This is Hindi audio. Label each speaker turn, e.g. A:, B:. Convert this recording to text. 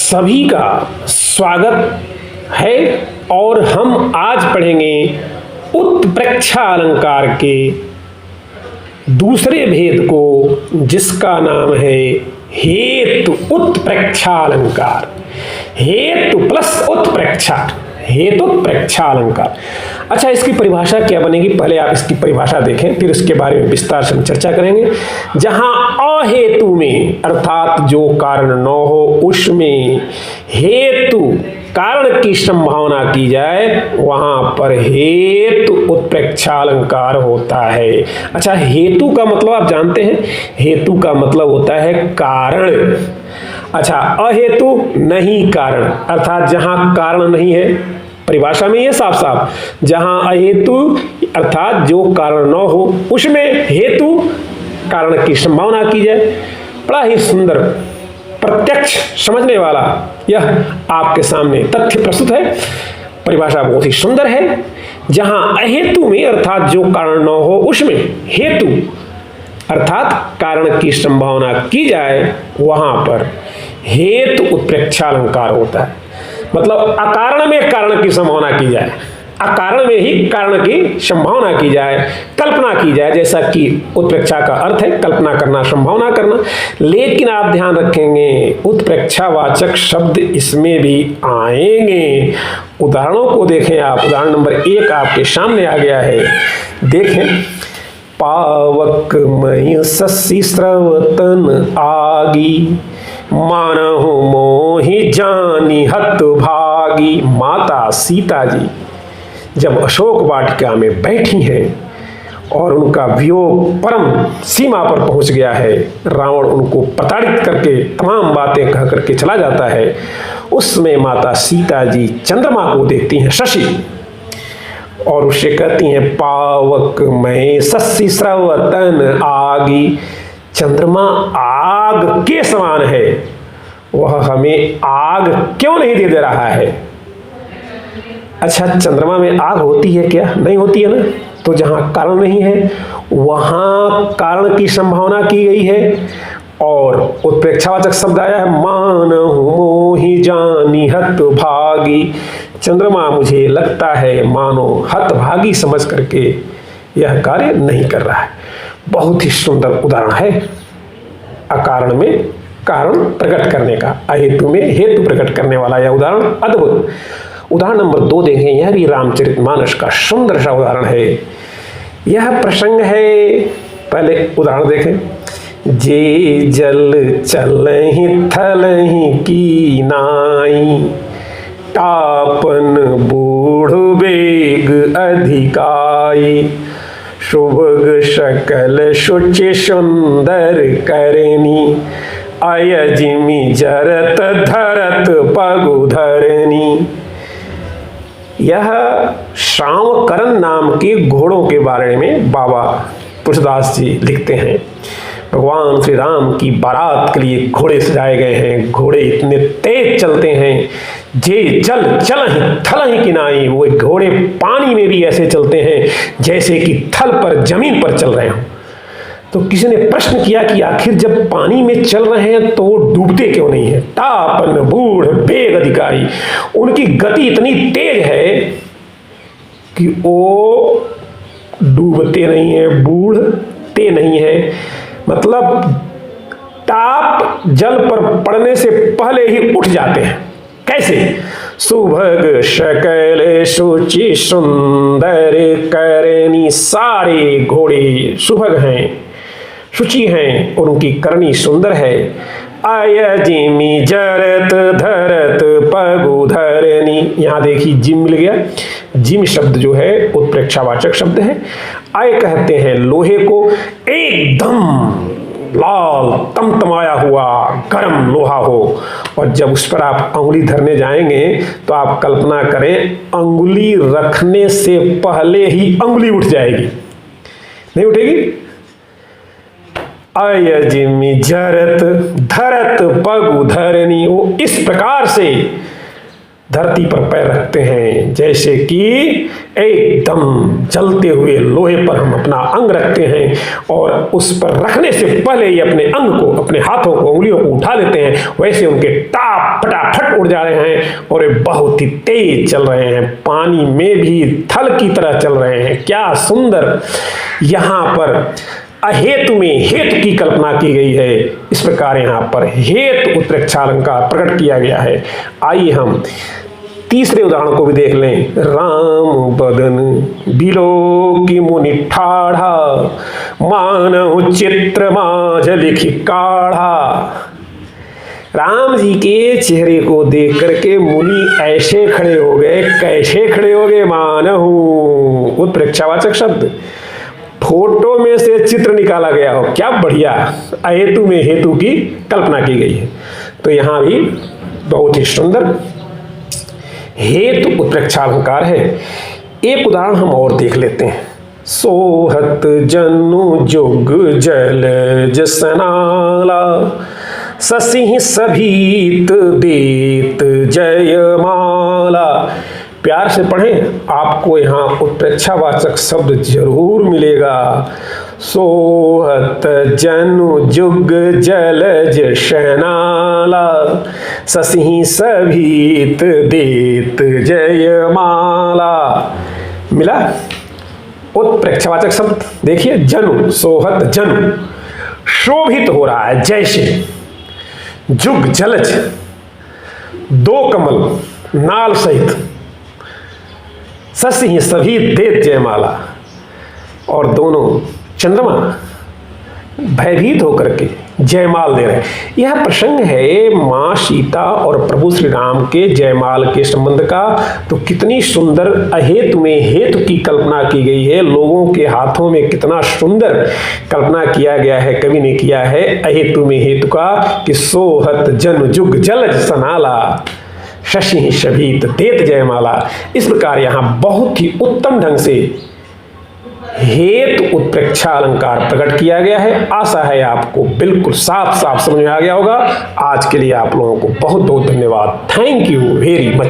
A: सभी का स्वागत है और हम आज पढ़ेंगे उत्प्रेक्षा अलंकार के दूसरे भेद को, जिसका नाम है हेतु उत्प्रेक्षा अलंकार। हेतु प्लस उत्प्रेक्षा, हेतुत्प्रेक्षा अलंकार। अच्छा, इसकी परिभाषा क्या बनेगी? पहले आप इसकी परिभाषा देखें, फिर उसके बारे में विस्तार से हम चर्चा करेंगे। जहां अहेतु में अर्थात जो कारण न हो उसमें हेतु कारण की संभावना की जाए, वहां पर हेतु उत्प्रेक्षा अलंकार होता है। अच्छा, हेतु का मतलब आप जानते हैं, हेतु का मतलब होता है कारण। अच्छा, अहेतु नहीं कारण, अर्थात जहां कारण नहीं है, परिभाषा में ये साफ साफ, जहां अहेतु अर्थात जो कारण न हो उसमें हेतु कारण की संभावना की जाए। बड़ा ही सुंदर प्रत्यक्ष समझने वाला यह आपके सामने तथ्य प्रस्तुत है। परिभाषा बहुत ही सुंदर है। जहां अहेतु में अर्थात जो कारण न हो उसमें हेतु अर्थात कारण की संभावना की जाए, वहां पर हेतु उत्प्रेक्षा अलंकार होता है। मतलब अकारण में कारण की संभावना की जाए, अकारण में ही कारण की संभावना की जाए, कल्पना की जाए, जैसा कि उत्प्रेक्षा का अर्थ है कल्पना करना, संभावना करना। लेकिन आप ध्यान रखेंगे, उत्प्रेक्षावाचक शब्द इसमें भी आएंगे। उदाहरणों को देखें आप। उदाहरण नंबर 1 आपके सामने आ गया है, देखें। पावक मय ससी स्रवतन आगी, मानहु मोहि जानी हत भागी। माता सीता जी जब अशोक वाटिका में बैठी हैं और उनका वियोग परम सीमा पर पहुंच गया है, रावण उनको प्रताड़ित करके तमाम बातें कह करके चला जाता है, उसमें माता सीता जी चंद्रमा को देखती हैं, शशि, और उससे कहती हैं पावक में ससी स्रवतन आगी। चंद्रमा आग के समान है, वह हमें आग क्यों नहीं दे रहा है? अच्छा, चंद्रमा में आग होती है क्या? नहीं होती है ना। तो जहां कारण नहीं है वहां कारण की संभावना की गई है। और उत्प्रेक्षावाचक शब्द आया है, मानहु मोहि जानी हत भागी। चंद्रमा मुझे लगता है मानो हतभागी समझ करके यह कार्य नहीं कर रहा है। बहुत ही सुंदर उदाहरण है अकारण में कारण प्रकट करने का, अहेतु में हेतु प्रकट करने वाला यह उदाहरण अद्भुत। उदाहरण नंबर 2 देखें, यह भी रामचरितमानस का सुंदर सा उदाहरण है। यह प्रसंग है, पहले उदाहरण देखें। जे जल चलहि थलहि की नाई, तापन बूढ़ बेग अधिकाई। शुभग सकल शुचि सुंदर करनी, अयजिमि जरत धरत पगु धरनी। यह श्यामकरण नाम के घोड़ों के बारे में बाबा तुलसीदास जी लिखते हैं। भगवान श्री राम की बारात के लिए घोड़े सजाए गए हैं। घोड़े इतने तेज चलते हैं, जे जल चलहि थलहि किनाई। वो घोड़े पानी में भी ऐसे चलते हैं जैसे कि थल पर, जमीन पर चल रहे हों। तो किसी ने प्रश्न किया कि आखिर जब पानी में चल रहे हैं तो वो डूबते क्यों नहीं है? तापन बूढ़ बेग अधिकाई। उनकी गति इतनी तेज है कि वो डूबते नहीं है, बूढ़ते नहीं है। मतलब ताप जल पर पड़ने से पहले ही उठ जाते हैं। कैसे? सुभग शकल शुचि सुंदर करनी। सारे घोड़े सुभग हैं, शुचि हैं और उनकी करनी सुंदर है। अयजिमि जरत धरत पगु धरनी। यहाँ देखिए जिम मिल गया। जिम शब्द जो है उत्प्रेक्षावाचक शब्द है। आय कहते हैं लोहे को, एकदम लाल तमतमाया हुआ गर्म लोहा हो, और जब उस पर आप अंगुली धरने जाएंगे तो आप कल्पना करें, अंगुली रखने से पहले ही अंगुली उठ जाएगी, नहीं उठेगी? अयजिमि जरत धरत पगु धरनी। वो इस प्रकार से धरती पर पैर रखते हैं, जैसे कि एकदम जलते हुए लोहे पर हम अपना अंग रखते हैं और उस पर रखने से पहले ही अपने अंग को, अपने हाथों को, उंगलियों को उठा लेते हैं, वैसे उनके टाप फटाफट उड़ जा रहे हैं और वे बहुत ही तेज चल रहे हैं, पानी में भी थल की तरह चल रहे हैं। क्या सुंदर यहाँ पर अहेतु में हेतु की कल्पना की गई है। इस प्रकार यहाँ पर हेतु उत्प्रेक्षालंकार प्रकट किया गया है। आइए हम तीसरे उदाहरण को भी देख लें। राम बदन बिलो की मुनि ठाढ़ा, मानव चित्र माझ लिखी काढ़ा। राम जी के चेहरे को देख करके मुनि ऐसे खड़े हो गए, कैसे खड़े हो गए? मानहु, उत्प्रेक्षावाचक शब्द, फोटो में से चित्र निकाला गया हो। क्या बढ़िया, अहेतु में हेतु की कल्पना की गई है। तो यहां भी बहुत ही सुंदर हेतु उत्प्रेक्षालंकार है। एक उदाहरण हम और देख लेते हैं। सोहत जनु जुग जल जसनाला, ससिह सभीत देत जयमाला। प्यार से पढ़ें, आपको यहाँ उत्प्रेक्षावाचक शब्द जरूर मिलेगा। सोहत जनु जुग जलज शनाला, ससिह सभीत देत जयमाला। मिला उत्प्रेक्षावाचक शब्द। देखिए, जनु, सोहत जनु, शोभित हो रहा है जैसे, जुग जलज, दो कमल नाल सहित, ससिह सभी देत जयमाला, और दोनों चंद्रमा भयभीत होकर के जयमाल दे रहे हैं। यह प्रसंग है माँ सीता और प्रभु श्री राम के जयमाल के संबंध का। तो कितनी सुंदर अहेतु में हेतु की कल्पना की गई है। लोगों के हाथों में कितना सुंदर कल्पना किया गया है, कवि ने किया है अहेतु में हेतु का, कि सोहत जन जुग जलज सनाला, शशि शबीत देत जयमाला। इस प्रकार यहाँ बहुत ही उत्तम ढंग से हेतु उत्प्रेक्षालंकार प्रकट किया गया है। आशा है आपको बिल्कुल साफ साफ समझ में आ गया होगा। आज के लिए आप लोगों को बहुत बहुत धन्यवाद। Thank you very much.